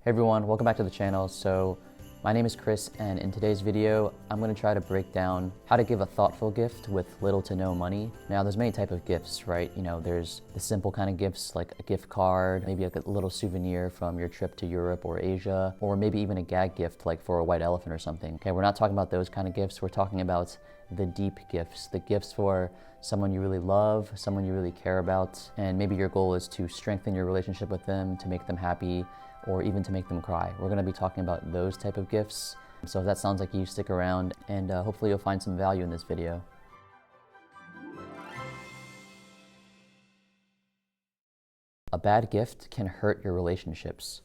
Hey everyone, welcome back to the channel. So my name is Chris, and in today's video, I'm going to try to break down how to give a thoughtful gift with little to no money. Now there's many types of gifts, right? There's the simple kind of gifts like a gift card, maybe like a little souvenir from your trip to Europe or Asia, or maybe even a gag gift like for a white elephant or something. Okay, we're not talking about those kind of gifts. We're talking about the deep gifts, the gifts for someone you really love, someone you really care about, and maybe your goal is to strengthen your relationship with them, to make them happy, or even to make them cry. We're gonna be talking about those type of gifts. So if that sounds like you, stick around, and hopefully you'll find some value in this video. A bad gift can hurt your relationships.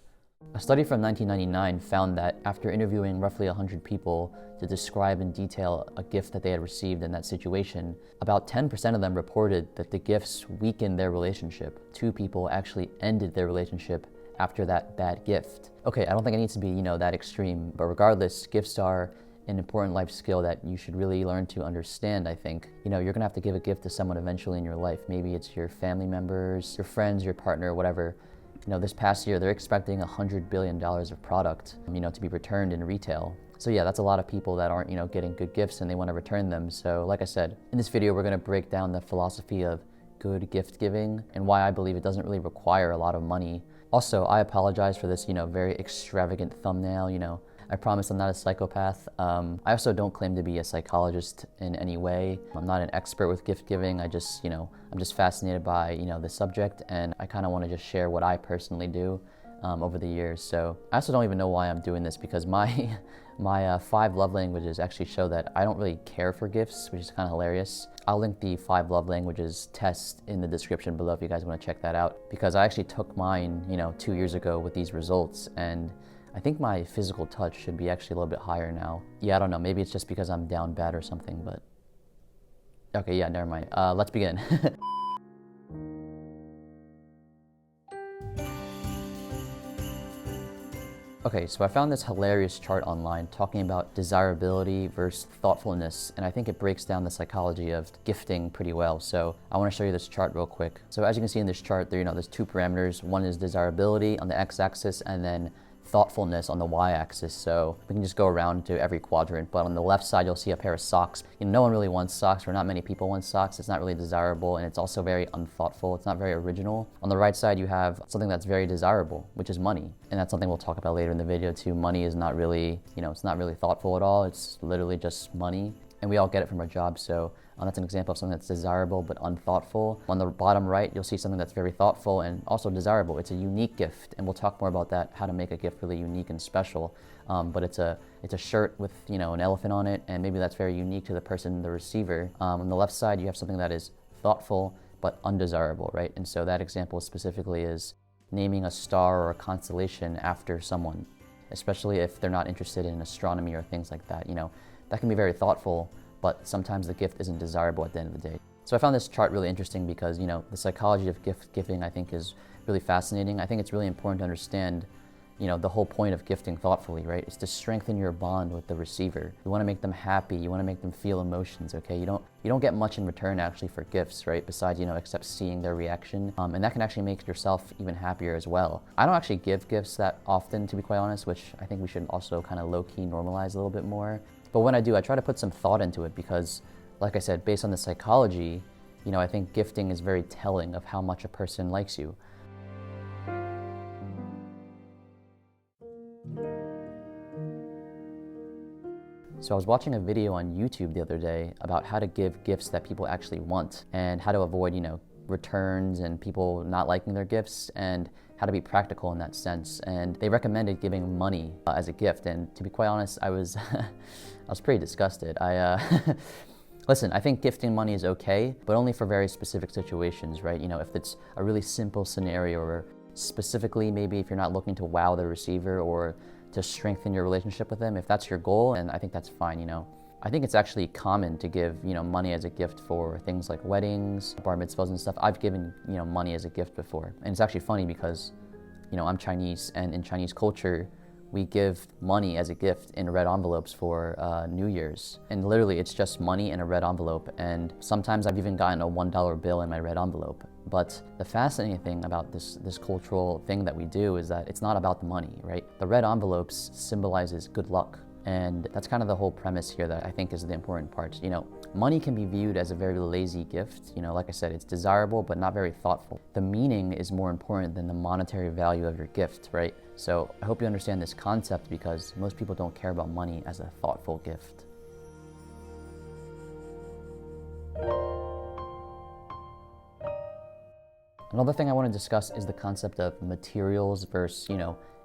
A study from 1999 found that after interviewing roughly 100 people to describe in detail a gift that they had received in that situation, about 10% of them reported that the gifts weakened their relationship. 2 people actually ended their relationship after that bad gift. Okay, I don't think it needs to be, that extreme, but regardless, gifts are an important life skill that you should really learn to understand, I think. You're gonna have to give a gift to someone eventually in your life. Maybe it's your family members, your friends, your partner, whatever. This past year, they're expecting $100 billion of product, to be returned in retail. So yeah, that's a lot of people that aren't, getting good gifts and they want to return them. So like I said, in this video, we're gonna break down the philosophy of good gift giving and why I believe it doesn't really require a lot of money. Also, I apologize for this, very extravagant thumbnail, I promise I'm not a psychopath. I also don't claim to be a psychologist in any way. I'm not an expert with gift giving. I'm just fascinated by, the subject, and I kind of want to just share what I personally do over the years. So I also don't even know why I'm doing this, because my 5 love languages actually show that I don't really care for gifts, which is kind of hilarious. I'll link the 5 love languages test in the description below if you guys want to check that out, because I actually took mine, 2 years ago with these results, and I think my physical touch should be actually a little bit higher now. Yeah, I don't know, maybe it's just because I'm down bad or something, but okay, yeah, never mind. Let's begin. Okay, so I found this hilarious chart online talking about desirability versus thoughtfulness, and I think it breaks down the psychology of gifting pretty well. So I want to show you this chart real quick. So as you can see in this chart, there's 2 parameters. One is desirability on the x-axis, and then thoughtfulness on the y-axis. So we can just go around to every quadrant, but on the left side you'll see a pair of socks. No one really wants socks, or not many people want socks. It's not really desirable, and it's also very unthoughtful. It's not very original. On the right side you have something that's very desirable, which is money, and that's something we'll talk about later in the video too. Money is not really, it's not really thoughtful at all. It's literally just money, and we all get it from our job. So that's an example of something that's desirable but unthoughtful. On the bottom right, you'll see something that's very thoughtful and also desirable. It's a unique gift, and we'll talk more about that, how to make a gift really unique and special. But it's a shirt with an elephant on it, and maybe that's very unique to the person, the receiver. On the left side, you have something that is thoughtful but undesirable, right? And so that example specifically is naming a star or a constellation after someone, especially if they're not interested in astronomy or things like that. That can be very thoughtful, but sometimes the gift isn't desirable at the end of the day. So I found this chart really interesting because, the psychology of gift giving I think is really fascinating. I think it's really important to understand, the whole point of gifting thoughtfully, right? Is to strengthen your bond with the receiver. You want to make them happy. You want to make them feel emotions, okay? You don't get much in return actually for gifts, right? Besides, except seeing their reaction. And that can actually make yourself even happier as well. I don't actually give gifts that often, to be quite honest, which I think we should also kind of low-key normalize a little bit more. But when I do, I try to put some thought into it because, like I said, based on the psychology, I think gifting is very telling of how much a person likes you. So I was watching a video on YouTube the other day about how to give gifts that people actually want, and how to avoid, returns and people not liking their gifts, and how to be practical in that sense. And they recommended giving money as a gift, and to be quite honest, I was I was pretty disgusted. Listen, I think gifting money is okay, but only for very specific situations, right? If it's a really simple scenario, or specifically maybe if you're not looking to wow the receiver or to strengthen your relationship with them. If that's your goal, and I think that's fine, I think it's actually common to give, money as a gift for things like weddings, bar mitzvahs and stuff. I've given, money as a gift before. And it's actually funny because, I'm Chinese, and in Chinese culture, we give money as a gift in red envelopes for New Year's. And literally, it's just money in a red envelope. And sometimes I've even gotten a $1 bill in my red envelope. But the fascinating thing about this cultural thing that we do is that it's not about the money, right? The red envelopes symbolizes good luck. And that's kind of the whole premise here that I think is the important part. You know, money can be viewed as a very lazy gift. You know, like I said, it's desirable, but not very thoughtful. The meaning is more important than the monetary value of your gift, right? So I hope you understand this concept because most people don't care about money as a thoughtful gift. Another thing I want to discuss is the concept of materials versus,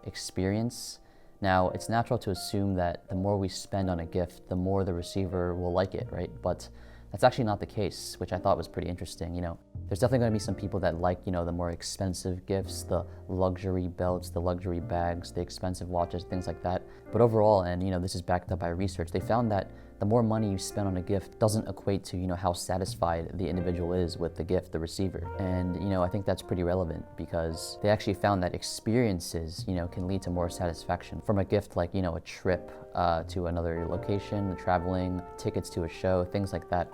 experience. Now, it's natural to assume that the more we spend on a gift, the more the receiver will like it, right? But that's actually not the case, which I thought was pretty interesting. There's definitely going to be some people that like, the more expensive gifts, the luxury belts, the luxury bags, the expensive watches, things like that. But overall, and this is backed up by research, they found that the more money you spend on a gift doesn't equate to, how satisfied the individual is with the gift, the receiver. And, I think that's pretty relevant because they actually found that experiences, can lead to more satisfaction from a gift like, a trip to another location, traveling, tickets to a show, things like that.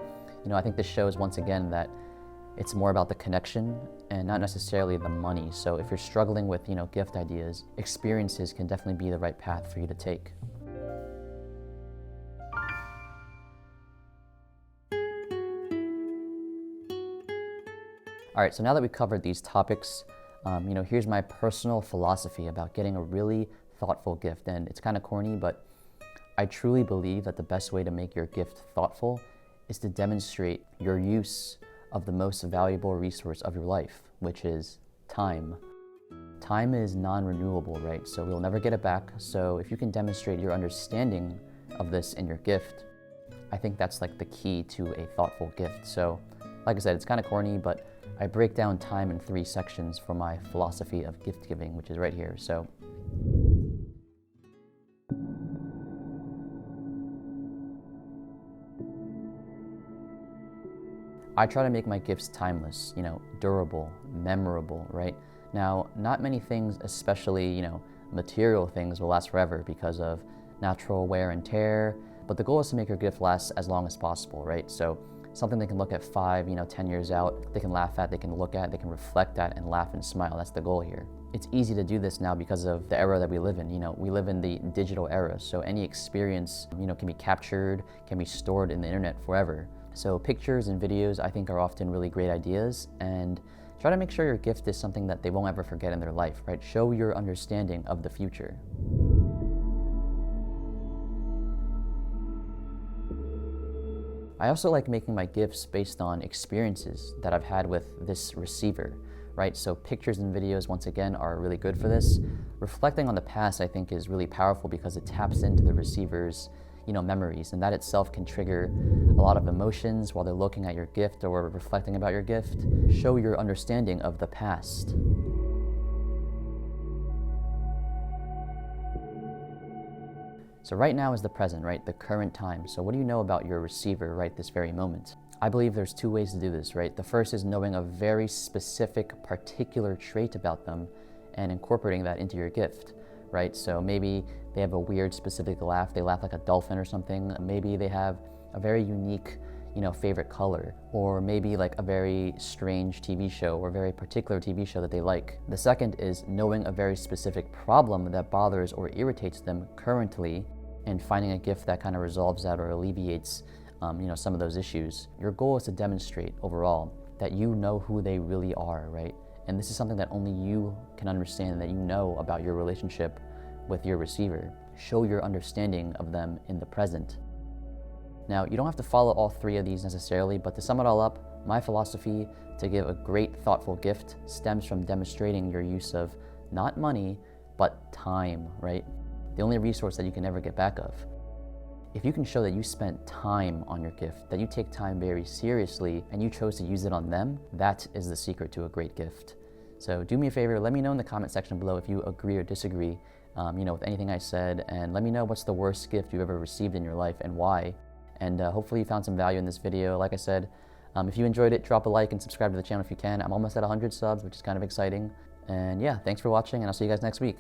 I think this shows once again that it's more about the connection and not necessarily the money. So if you're struggling with, gift ideas, experiences can definitely be the right path for you to take. All right, so now that we've covered these topics, here's my personal philosophy about getting a really thoughtful gift. And it's kind of corny, but I truly believe that the best way to make your gift thoughtful is to demonstrate your use of the most valuable resource of your life, which is time. Time is non-renewable, right? So we'll never get it back. So if you can demonstrate your understanding of this in your gift, I think that's like the key to a thoughtful gift. So like I said, it's kind of corny, but I break down time in 3 sections for my philosophy of gift giving, which is right here. So I try to make my gifts timeless, durable, memorable, right? Now, not many things, especially, material things, will last forever because of natural wear and tear, but the goal is to make your gift last as long as possible, right? So something they can look at 5, 10 years out, they can laugh at, they can look at, they can reflect at and laugh and smile. That's the goal here. It's easy to do this now because of the era that we live in. We live in the digital era, so any experience, can be captured, can be stored in the internet forever. So pictures and videos, I think, are often really great ideas, and try to make sure your gift is something that they won't ever forget in their life, right? Show your understanding of the future. I also like making my gifts based on experiences that I've had with this receiver, right? So pictures and videos, once again, are really good for this. Reflecting on the past, I think, is really powerful because it taps into the receiver's memories, and that itself can trigger a lot of emotions while they're looking at your gift or reflecting about your gift. Show your understanding of the past. So right now is the present, right? The current time. So what do you know about your receiver right this very moment? I believe there's 2 ways to do this, right? The first is knowing a very specific, particular trait about them and incorporating that into your gift, right? So maybe they have a weird specific laugh. They laugh like a dolphin or something. Maybe they have a very unique, favorite color, or maybe like a very strange TV show or very particular TV show that they like. The second is knowing a very specific problem that bothers or irritates them currently and finding a gift that kind of resolves that or alleviates, some of those issues. Your goal is to demonstrate overall that you know who they really are, right? And this is something that only you can understand, that you know about your relationship with your receiver. Show your understanding of them in the present. Now, you don't have to follow all 3 of these necessarily, but to sum it all up, my philosophy to give a great, thoughtful gift stems from demonstrating your use of not money, but time, right? The only resource that you can never get back of. If you can show that you spent time on your gift, that you take time very seriously, and you chose to use it on them, that is the secret to a great gift. So do me a favor, let me know in the comment section below if you agree or disagree, with anything I said, and let me know what's the worst gift you've ever received in your life and why. And hopefully you found some value in this video. Like I said, if you enjoyed it, drop a like and subscribe to the channel if you can. I'm almost at 100 subs, which is kind of exciting. And yeah, thanks for watching, and I'll see you guys next week.